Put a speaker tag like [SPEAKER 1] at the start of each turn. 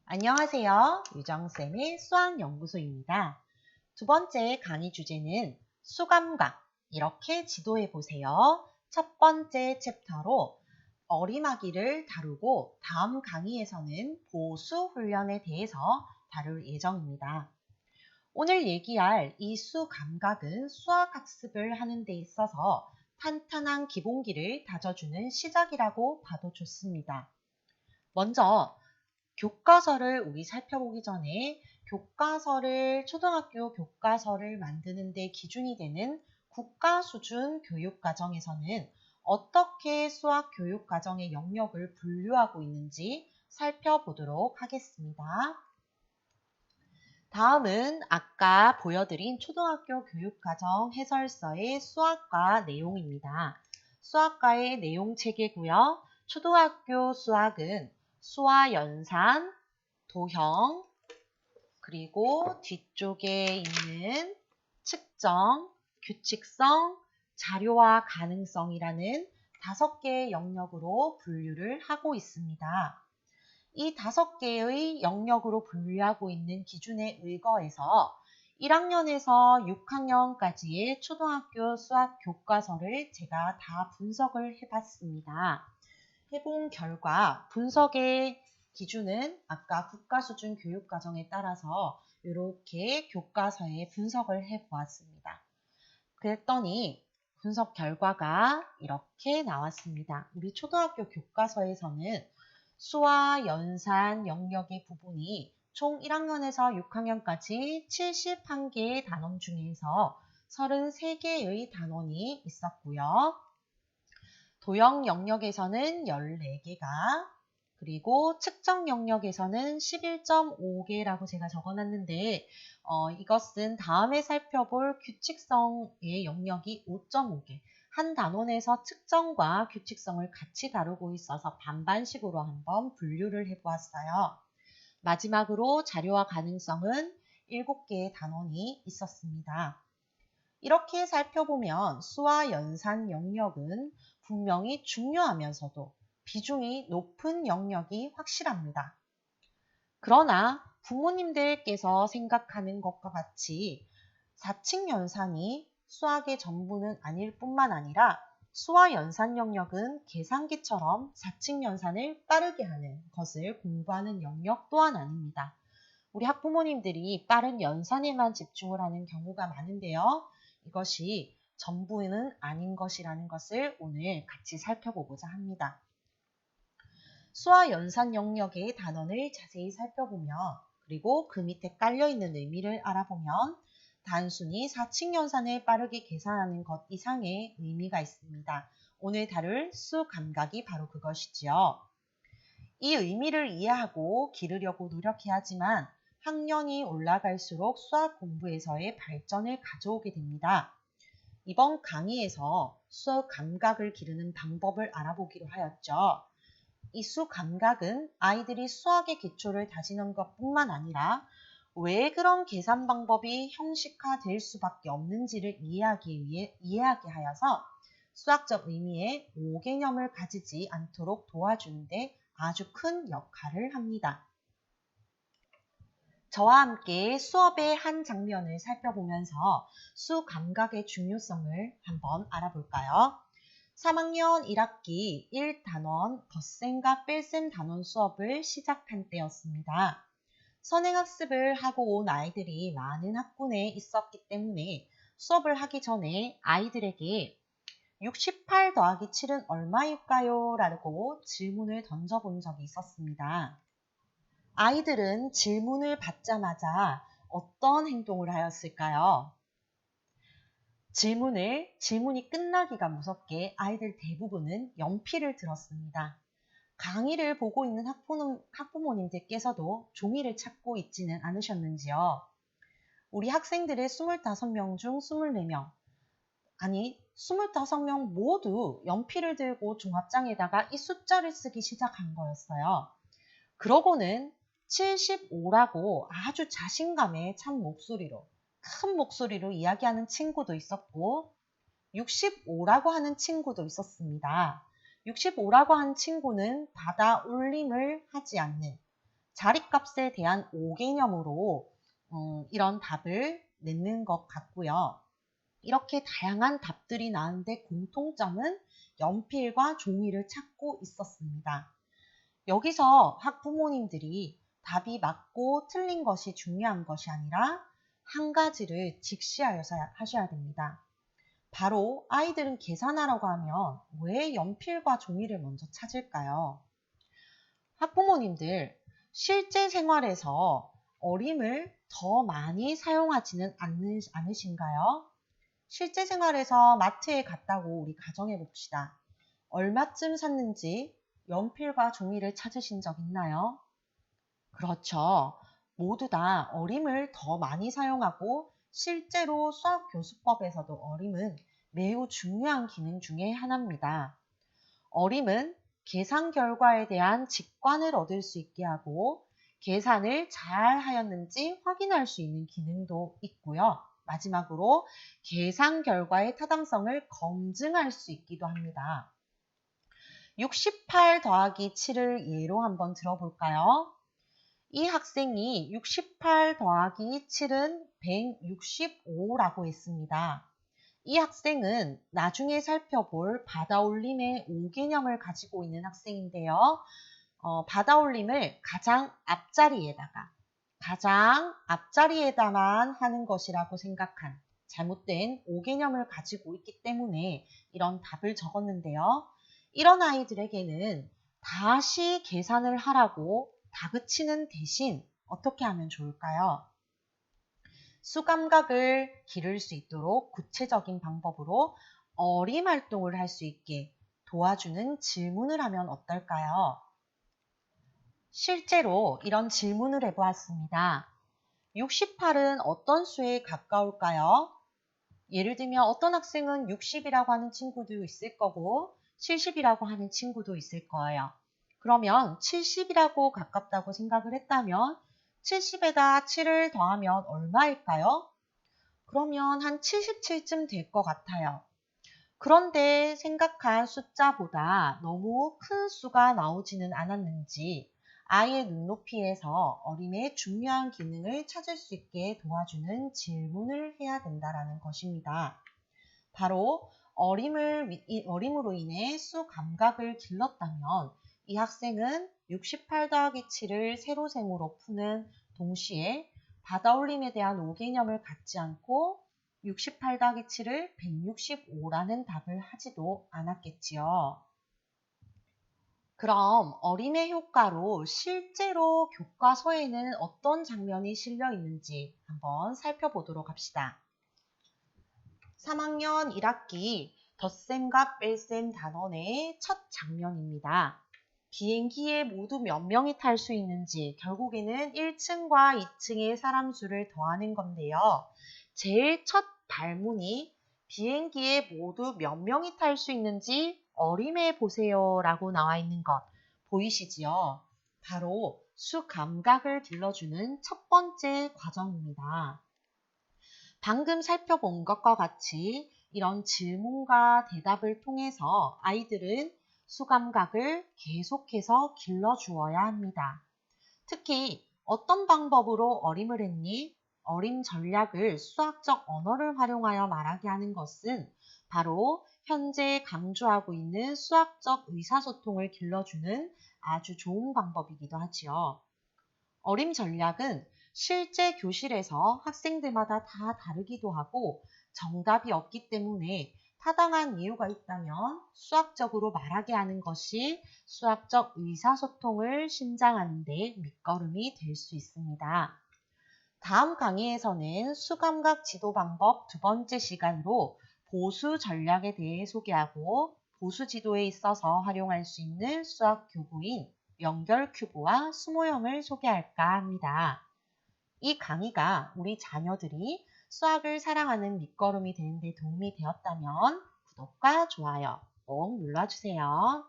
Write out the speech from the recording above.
[SPEAKER 1] 안녕하세요. 유정쌤의 수학연구소입니다. 두 번째 강의 주제는 수감각, 이렇게 지도해 보세요. 첫 번째 챕터로 어림하기를 다루고 다음 강의에서는 보수 훈련에 대해서 다룰 예정입니다. 오늘 얘기할 이 수감각은 수학학습을 하는 데 있어서 탄탄한 기본기를 다져주는 시작이라고 봐도 좋습니다. 먼저 교과서를 우리 살펴보기 전에 초등학교 교과서를 만드는 데 기준이 되는 국가 수준 교육과정에서는 어떻게 수학 교육과정의 영역을 분류하고 있는지 살펴보도록 하겠습니다. 다음은 아까 보여드린 초등학교 교육과정 해설서의 수학과 내용입니다. 수학과의 내용 체계고요. 초등학교 수학은 수와 연산, 도형, 그리고 뒤쪽에 있는 측정, 규칙성, 자료와 가능성이라는 5개의 영역으로 분류를 하고 있습니다. 이 5개의 영역으로 분류하고 있는 기준에 의거해서 1학년에서 6학년까지의 초등학교 수학 교과서를 제가 다 분석을 해봤습니다. 해본 결과 분석의 기준은 아까 국가수준 교육과정에 따라서 이렇게 교과서에 분석을 해보았습니다. 그랬더니 분석 결과가 이렇게 나왔습니다. 우리 초등학교 교과서에서는 수와 연산 영역의 부분이 총 1학년에서 6학년까지 71개의 단원 중에서 33개의 단원이 있었고요. 도형 영역에서는 14개가, 그리고 측정 영역에서는 11.5개라고 제가 적어놨는데 이것은 다음에 살펴볼 규칙성의 영역이 5.5개. 한 단원에서 측정과 규칙성을 같이 다루고 있어서 반반식으로 한번 분류를 해보았어요. 마지막으로 자료와 가능성은 7개의 단원이 있었습니다. 이렇게 살펴보면 수와 연산 영역은 분명히 중요하면서도 비중이 높은 영역이 확실합니다. 그러나 부모님들께서 생각하는 것과 같이 4층 연산이 수학의 전부는 아닐 뿐만 아니라 수와 연산 영역은 계산기처럼 4층 연산을 빠르게 하는 것을 공부하는 영역 또한 아닙니다. 우리 학부모님들이 빠른 연산에만 집중을 하는 경우가 많은데요. 이것이 전부는 아닌 것이라는 것을 오늘 같이 살펴보고자 합니다. 수와 연산 영역의 단원을 자세히 살펴보면 그리고 그 밑에 깔려있는 의미를 알아보면 단순히 4층 연산을 빠르게 계산하는 것 이상의 의미가 있습니다. 오늘 다룰 수 감각이 바로 그것이지요. 이 의미를 이해하고 기르려고 노력해야지만 학년이 올라갈수록 수학 공부에서의 발전을 가져오게 됩니다. 이번 강의에서 수학 감각을 기르는 방법을 알아보기로 하였죠. 이 수 감각은 아이들이 수학의 기초를 다지는 것뿐만 아니라 왜 그런 계산 방법이 형식화될 수밖에 없는지를 이해하게 하여서 수학적 의미의 오개념을 가지지 않도록 도와주는데 아주 큰 역할을 합니다. 저와 함께 수업의 한 장면을 살펴보면서 수 감각의 중요성을 한번 알아볼까요? 3학년 1학기 1단원 덧셈과 뺄셈 단원 수업을 시작한 때였습니다. 선행학습을 하고 온 아이들이 많은 학군에 있었기 때문에 수업을 하기 전에 아이들에게 68 더하기 7은 얼마일까요? 라고 질문을 던져본 적이 있었습니다. 아이들은 질문을 받자마자 어떤 행동을 하였을까요? 질문이 끝나기가 무섭게 아이들 대부분은 연필을 들었습니다. 강의를 보고 있는 학부모님들께서도 종이를 찾고 있지는 않으셨는지요? 우리 학생들의 25명 중 24명, 아니 25명 모두 연필을 들고 종합장에다가 이 숫자를 쓰기 시작한 거였어요. 그러고는 75라고 아주 자신감에 찬 목소리로, 큰 목소리로 이야기하는 친구도 있었고 65라고 하는 친구도 있었습니다. 65라고 하는 친구는 받아 올림을 하지 않는 자리값에 대한 오개념으로 이런 답을 내는 것 같고요. 이렇게 다양한 답들이 나왔는데 공통점은 연필과 종이를 찾고 있었습니다. 여기서 학부모님들이 답이 맞고 틀린 것이 중요한 것이 아니라 한 가지를 직시하셔야 됩니다. 바로 아이들은 계산하라고 하면 왜 연필과 종이를 먼저 찾을까요? 학부모님들, 실제 생활에서 어림을 더 많이 사용하지는 않으신가요? 실제 생활에서 마트에 갔다고 우리 가정해 봅시다. 얼마쯤 샀는지 연필과 종이를 찾으신 적 있나요? 그렇죠. 모두 다 어림을 더 많이 사용하고 실제로 수학 교수법에서도 어림은 매우 중요한 기능 중에 하나입니다. 어림은 계산 결과에 대한 직관을 얻을 수 있게 하고 계산을 잘 하였는지 확인할 수 있는 기능도 있고요. 마지막으로 계산 결과의 타당성을 검증할 수 있기도 합니다. 68 더하기 7을 예로 한번 들어볼까요? 이 학생이 68 더하기 7은 165라고 했습니다. 이 학생은 나중에 살펴볼 받아올림의 5개념을 가지고 있는 학생인데요. 받아올림을 가장 앞자리에다만 하는 것이라고 생각한 잘못된 5개념을 가지고 있기 때문에 이런 답을 적었는데요. 이런 아이들에게는 다시 계산을 하라고 다그치는 대신 어떻게 하면 좋을까요? 수감각을 기를 수 있도록 구체적인 방법으로 어림 활동을 할 수 있게 도와주는 질문을 하면 어떨까요? 실제로 이런 질문을 해보았습니다. 68은 어떤 수에 가까울까요? 예를 들면 어떤 학생은 60이라고 하는 친구도 있을 거고 70이라고 하는 친구도 있을 거예요. 그러면 70이라고 가깝다고 생각을 했다면 70에다 7을 더하면 얼마일까요? 그러면 한 77쯤 될 것 같아요. 그런데 생각한 숫자보다 너무 큰 수가 나오지는 않았는지 아이의 눈높이에서 어림의 중요한 기능을 찾을 수 있게 도와주는 질문을 해야 된다는 것입니다. 바로 어림으로 인해 수 감각을 길렀다면 이 학생은 68 더하기 7을 세로셈으로 푸는 동시에 받아올림에 대한 5개념을 갖지 않고 68 더하기 7을 165라는 답을 하지도 않았겠지요. 그럼 어림의 효과로 실제로 교과서에는 어떤 장면이 실려 있는지 한번 살펴보도록 합시다. 3학년 1학기 덧셈과 뺄셈 단원의 첫 장면입니다. 비행기에 모두 몇 명이 탈 수 있는지 결국에는 1층과 2층의 사람 수를 더하는 건데요. 제일 첫 발문이 비행기에 모두 몇 명이 탈 수 있는지 어림해 보세요 라고 나와 있는 것 보이시지요? 바로 수 감각을 길러주는 첫 번째 과정입니다. 방금 살펴본 것과 같이 이런 질문과 대답을 통해서 아이들은 수감각을 계속해서 길러주어야 합니다. 특히 어떤 방법으로 어림을 했니? 어림 전략을 수학적 언어를 활용하여 말하게 하는 것은 바로 현재 강조하고 있는 수학적 의사소통을 길러주는 아주 좋은 방법이기도 하지요. 어림 전략은 실제 교실에서 학생들마다 다 다르기도 하고 정답이 없기 때문에 타당한 이유가 있다면 수학적으로 말하게 하는 것이 수학적 의사소통을 신장하는 데 밑거름이 될 수 있습니다. 다음 강의에서는 수감각 지도 방법 두 번째 시간으로 보수 전략에 대해 소개하고 보수 지도에 있어서 활용할 수 있는 수학 교구인 연결 큐브와 수모형을 소개할까 합니다. 이 강의가 우리 자녀들이 수학을 사랑하는 밑거름이 되는 데 도움이 되었다면 구독과 좋아요 꼭 눌러주세요.